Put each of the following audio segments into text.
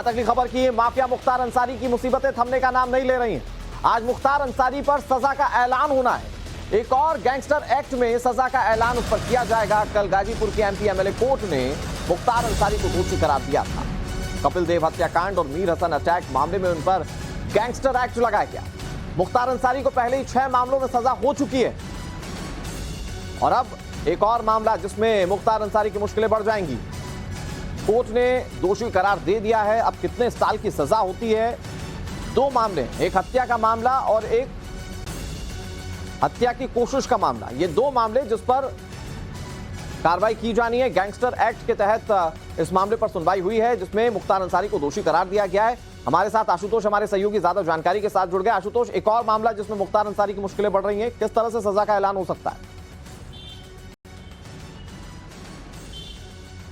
अगली खबर की माफिया मुख्तार अंसारी की मुसीबतें थमने का नाम नहीं ले रही हैं। आज मुख्तार अंसारी पर सजा का ऐलान होना है। एक और गैंगस्टर एक्ट में सजा का ऐलान उस पर किया जाएगा। कल गाजीपुर के एमपी एमएलए कोर्ट ने मुख्तार अंसारी को दोषी करार दिया था। कपिल देव हत्याकांड और मीर हसन अटैक मामले में उन पर गैंगस्टर एक्ट लगाया गया। मुख्तार अंसारी को पहले ही 6 मामलों में सजा हो चुकी है और अब एक और मामला जिसमें मुख्तार अंसारी की मुश्किलें बढ़ जाएंगी। कोर्ट ने दोषी करार दे दिया है। अब कितने साल की सजा होती है? 2 मामले, एक हत्या का मामला और एक हत्या की कोशिश का मामला। ये 2 मामले जिस पर कार्रवाई की जानी है। गैंगस्टर एक्ट के तहत इस मामले पर सुनवाई हुई है जिसमें मुख्तार अंसारी को दोषी करार दिया गया है। हमारे साथ आशुतोष, हमारे सहयोगी, ज्यादा जानकारी के साथ जुड़ गए। आशुतोष, एक और मामला जिसमें मुख्तार अंसारी की मुश्किलें बढ़ रही हैं, किस तरह से सजा का ऐलान हो सकता है?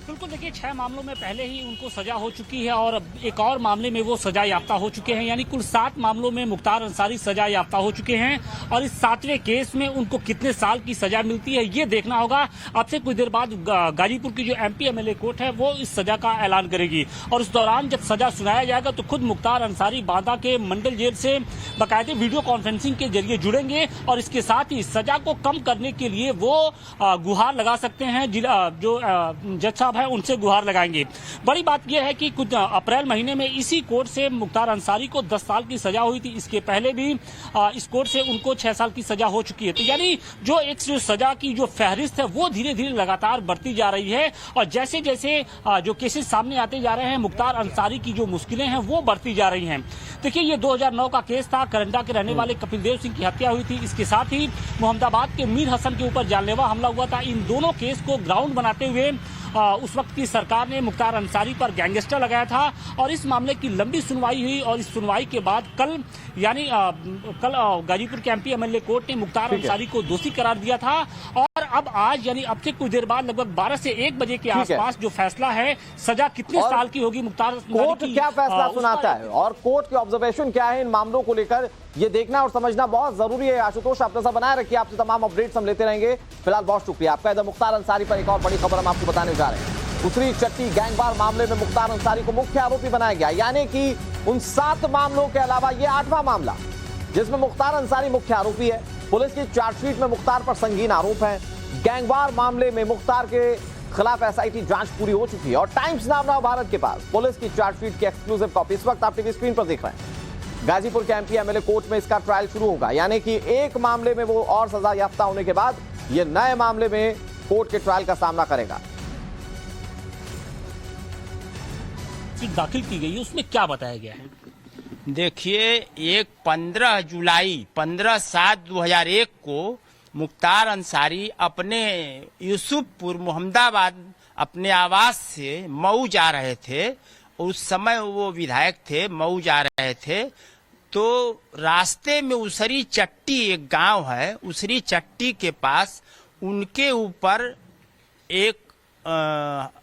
बिल्कुल, देखिए 6 मामलों में पहले ही उनको सजा हो चुकी है और एक और मामले में वो सजा याफ्ता हो चुके हैं। यानी कुल 7 मामलों में मुख्तार अंसारी सजा याफ्ता हो चुके हैं और इस 7वें केस में उनको कितने साल की सजा मिलती है ये देखना होगा। अब से कुछ देर बाद गाजीपुर की जो एमपी एमएलए कोर्ट है वो इस सजा का ऐलान करेगी और उस दौरान जब सजा सुनाया जाएगा तो खुद मुख्तार अंसारी बांदा के मंडल जेल से बाकायदे वीडियो कॉन्फ्रेंसिंग के जरिए जुड़ेंगे और इसके साथ ही सजा को कम करने के लिए वो गुहार लगा सकते हैं। जो जज साहब है उनसे गुहार लगाएंगे। बड़ी बात यह है कि कुछ अप्रैल महीने में इसी कोर्ट से मुख्तार अंसारी को 10 साल की सजा हुई थी। इसके पहले भी इस कोर्ट से उनको 6 साल की सजा हो चुकी है। तो यानी जो सजा की जो फहरिस्त है वो धीरे धीरे लगातार बढ़ती जा रही है और जैसे जैसे जो केसेस सामने आते जा रहे हैं मुख्तार अंसारी की जो मुश्किलें हैं वो बढ़ती जा रही हैं। देखिए, ये 2009 का केस था। करंडा के रहने वाले कपिल देव सिंह की हत्या हुई थी। इसके साथ ही मोहम्मदाबाद के मीर हसन के ऊपर जानलेवा हमला हुआ था। इन दोनों केस को ग्राउंड बनाते हुए उस वक्त की सरकार ने मुख्तार अंसारी पर गैंगस्टर लगाया था और इस मामले की लंबी सुनवाई हुई और इस सुनवाई के बाद कल गाजीपुर के एमपी एमएलए कोर्ट ने मुख्तार अंसारी को दोषी करार दिया था और अब आज यानी अब से कुछ देर बाद लगभग 12 से 1 बजे के आसपास जो फैसला है सजा कितने साल की होगी मुख्तार कोर्ट क्या फैसला सुनाता है और कोर्ट के ऑब्जर्वेशन क्या है इन मामलों को लेकर, ये देखना और समझना बहुत जरूरी है। आशुतोष, आप नजर बनाए रखिए, आपसे तमाम अपडेट्स हम लेते रहेंगे। फिलहाल बहुत शुक्रिया आपका। इधर मुख्तार अंसारी पर एक और बड़ी खबर हम आपको बताने जा रहे हैं। उसरी चट्टी गैंगवार मामले में मुख्तार अंसारी को मुख्य आरोपी बनाया गया, यानी कि उन 7 मामलों के अलावा ये 8वां मामला जिसमें मुख्तार अंसारी मुख्य आरोपी है। पुलिस की चार्जशीट में मुख्तार पर संगीन आरोप है। गैंगवार मामले में मुख्तार के खिलाफ एसआईटी जांच पूरी हो चुकी है और टाइम्स नाउ भारत के पास पुलिस की चार्जशीट की एक्सक्लूसिव कॉपी इस वक्त आप टीवी स्क्रीन पर देख रहे हैं। गाजीपुर के एमपी एमएलए कोर्ट में इसका ट्रायल शुरू होगा, यानी कि एक मामले में वो और सजा याफ्ता होने के बाद ये नए मामले में कोर्ट के ट्रायल का सामना करेगा। दाखिल की गई है उसमें क्या बताया गया है? देखिए, एक 15/7/2001 को मुख्तार अंसारी अपने यूसुफपुर मोहम्मदाबाद अपने आवास से मऊ जा रहे थे। उस समय वो विधायक थे, मऊ जा रहे थे तो रास्ते में उसरी चट्टी एक गांव है, उसरी चट्टी के पास उनके ऊपर एक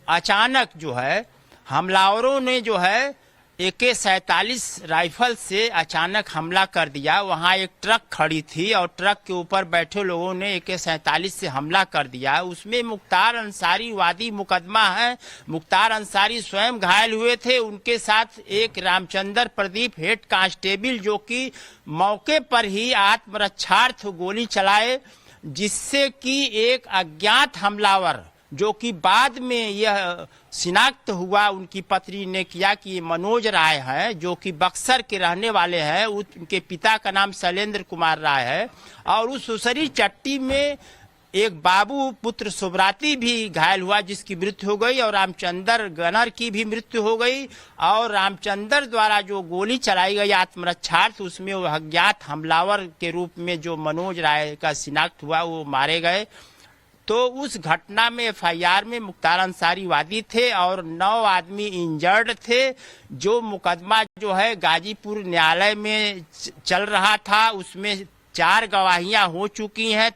अचानक जो है हमलावरों ने जो है AK-47 राइफल से अचानक हमला कर दिया। वहां एक ट्रक खड़ी थी और ट्रक के ऊपर बैठे लोगों ने AK-47 से हमला कर दिया। उसमें मुख्तार अंसारी वादी मुकदमा है। मुख्तार अंसारी स्वयं घायल हुए थे। उनके साथ एक रामचंद्र प्रदीप हेड कांस्टेबल जो कि मौके पर ही आत्मरक्षार्थ गोली चलाए, जिससे कि एक अज्ञात हमलावर जो कि बाद में यह शिनाख्त हुआ, उनकी पत्नी ने किया कि ये मनोज राय है जो कि बक्सर के रहने वाले हैं। उनके पिता का नाम शैलेंद्र कुमार राय है और उस उसरी चट्टी में एक बाबू पुत्र सुब्राती भी घायल हुआ जिसकी मृत्यु हो गई और रामचंद्र गनर की भी मृत्यु हो गई। और रामचंद्र द्वारा जो गोली चलाई गई आत्मरक्षार्थ, उसमें वो अज्ञात हमलावर के रूप में जो मनोज राय का शिनाख्त हुआ वो मारे गए। तो उस घटना में FIR में मुख्तार अंसारी वादी थे और 9 आदमी इंजर्ड थे। जो मुकदमा जो है गाजीपुर न्यायालय में चल रहा था उसमें 4 गवाहियां हो चुकी हैं।